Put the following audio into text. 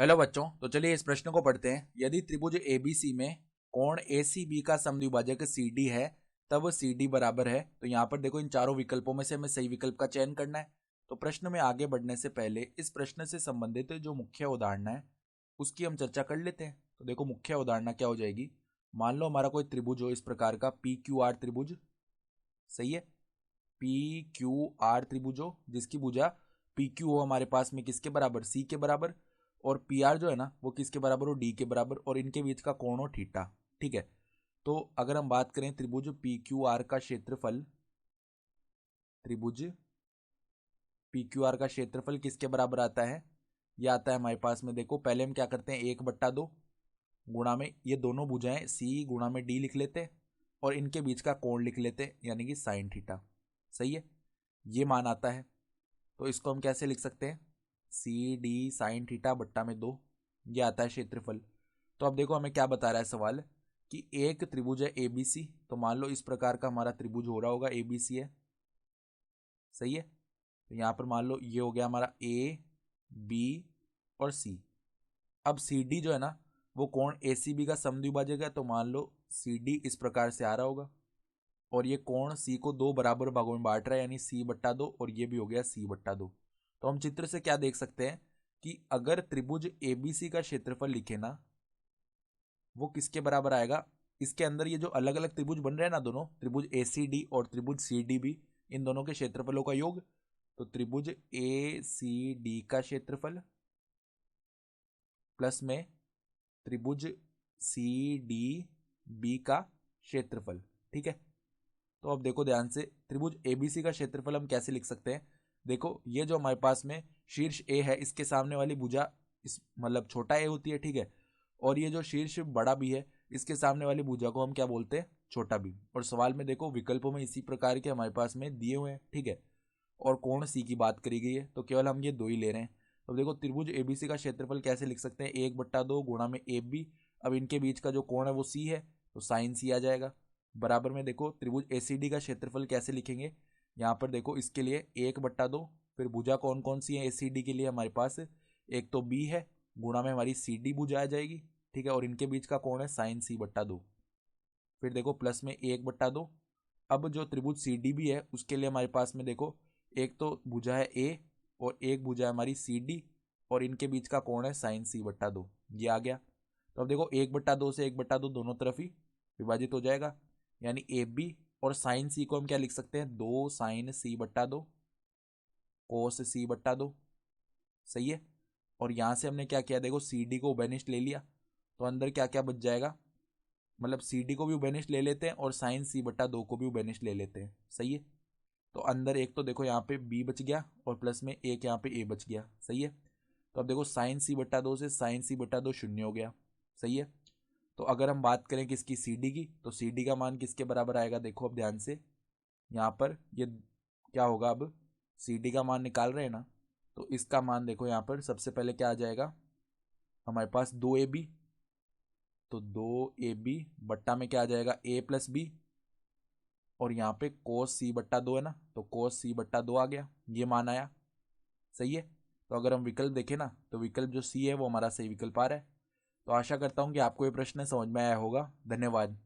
Hello बच्चों, तो चलिए इस प्रश्न को पढ़ते हैं। यदि त्रिभुज एबीसी में कोण एसीबी का समद्विभाजक सीडी है, तब सीडी बराबर है। तो यहाँ पर देखो, इन चारों विकल्पों में से हमें सही विकल्प का चयन करना है। तो प्रश्न में आगे बढ़ने से पहले इस प्रश्न से संबंधित जो मुख्य उदाहरण है उसकी हम चर्चा कर लेते हैं। तो देखो, मुख्य उदाहरण क्या हो जाएगी। मान लो हमारा कोई त्रिभुज हो इस प्रकार का, पी क्यू आर त्रिभुज। सही है, पी क्यू आर त्रिभुज हो जिसकी भुजा पी क्यू हो हमारे पास में किसके बराबर, सी के बराबर। और पी आर जो है ना वो किसके बराबर हो, डी के बराबर। और इनके बीच का कोण हो थीटा। ठीक है, तो अगर हम बात करें त्रिभुज पी क्यू आर का क्षेत्रफल, त्रिभुज पी क्यू आर का क्षेत्रफल किसके बराबर आता है, ये आता है हमारे पास में। देखो, पहले हम क्या करते हैं, 1/2 गुणा में ये दोनों भुजाएं सी गुणा में डी लिख लेते हैं और इनके बीच का कोण लिख लेते हैं, यानी कि साइन थीटा। सही है, ये मान आता है। तो इसको हम कैसे लिख सकते हैं, सी डी साइन थीटा बट्टा में 2, ये आता है क्षेत्रफल। तो अब देखो, हमें क्या बता रहा है सवाल कि एक त्रिभुज है एबीसी। तो मान लो इस प्रकार का हमारा त्रिभुज हो रहा होगा, एबीसी है। सही है, तो यहाँ पर मान लो ये हो गया हमारा ए बी और सी। अब सी डी जो है ना वो कोण ए सी बी का समद्विभाजक है। तो मान लो सी डी इस प्रकार से आ रहा होगा और ये कोण सी को 2 बराबर भागों में बांट रहा है, यानी C/2, और ये भी हो गया C/2। तो हम चित्र से क्या देख सकते हैं कि अगर त्रिभुज एबीसी का क्षेत्रफल लिखे ना, वो किसके बराबर आएगा। इसके अंदर ये जो अलग अलग त्रिभुज बन रहे हैं ना, दोनों त्रिभुज एसीडी और त्रिभुज सीडीबी, इन दोनों के क्षेत्रफलों का योग। तो त्रिभुज ए सी डी का क्षेत्रफल प्लस में त्रिभुज सी डी बी का क्षेत्रफल। ठीक है, तो अब देखो ध्यान से, त्रिभुज एबीसी का क्षेत्रफल हम कैसे लिख सकते हैं। देखो, ये जो हमारे पास में शीर्ष ए है, इसके सामने वाली भुजा इस मतलब छोटा ए होती है। ठीक है, और ये जो शीर्ष बड़ा बी है, इसके सामने वाली भुजा को हम क्या बोलते हैं, छोटा बी। और सवाल में देखो, विकल्पों में इसी प्रकार के हमारे पास में दिए हुए हैं। ठीक है, और कोण सी की बात करी गई है, तो केवल हम ये दो ही ले रहे हैं। तो देखो, त्रिभुज एबीसी का क्षेत्रफल कैसे लिख सकते हैं, 1/2 गुणा में ए बी। अब इनके बीच का जो कोण है वो सी है, तो साइन सी आ जाएगा। बराबर में देखो, त्रिभुज एसीडी का क्षेत्रफल कैसे लिखेंगे। यहाँ पर देखो, इसके लिए 1/2, फिर भुजा कौन कौन सी है एसीडी के लिए हमारे पास, एक तो बी है, गुणा में हमारी सी डी भुजा आ जाएगी। ठीक है, और इनके बीच का कोण है साइन C/2। फिर देखो प्लस में 1/2। अब जो त्रिभुज सी डी भी है उसके लिए हमारे पास में देखो, एक तो भुजा है ए और एक भुजा है हमारी सी डी, और इनके बीच का कोण है साइन C/2, ये आ गया। तो अब देखो, 1/2 से 1/2 दोनों तरफ ही विभाजित हो जाएगा, यानी ए बी और साइन सी को हम क्या लिख सकते हैं, 2 साइन C/2 कोस C/2। सही है, और यहाँ से हमने क्या किया, देखो सी डी को उभयनिष्ठ ले लिया, तो अंदर क्या क्या बच जाएगा, मतलब सी डी को भी उभयनिष्ठ ले लेते हैं और साइन C/2 को भी उभयनिष्ठ ले लेते हैं। सही है, तो अंदर एक तो देखो यहाँ पे b बच गया और प्लस में एक यहाँ पे a बच गया। सही है, तो अब देखो साइन C/2 से साइन C/2 शून्य हो गया। सही है, तो अगर हम बात करें किसकी, सी डी की, तो सी डी का मान किसके बराबर आएगा। देखो अब ध्यान से, यहाँ पर ये क्या होगा, अब सी डी का मान निकाल रहे हैं ना, तो इसका मान देखो यहाँ पर सबसे पहले क्या आ जाएगा हमारे पास, 2ab। तो 2ab बट्टा में क्या आ जाएगा, a प्लस बी, और यहाँ पे कोस C/2 है ना, तो कोस C/2 आ गया, ये मान आया। सही है, तो अगर हम विकल्प देखें ना, तो विकल्प जो सी है वो हमारा सही विकल्प आ रहा है। तो आशा करता हूँ कि आपको ये प्रश्न समझ में आया होगा। धन्यवाद।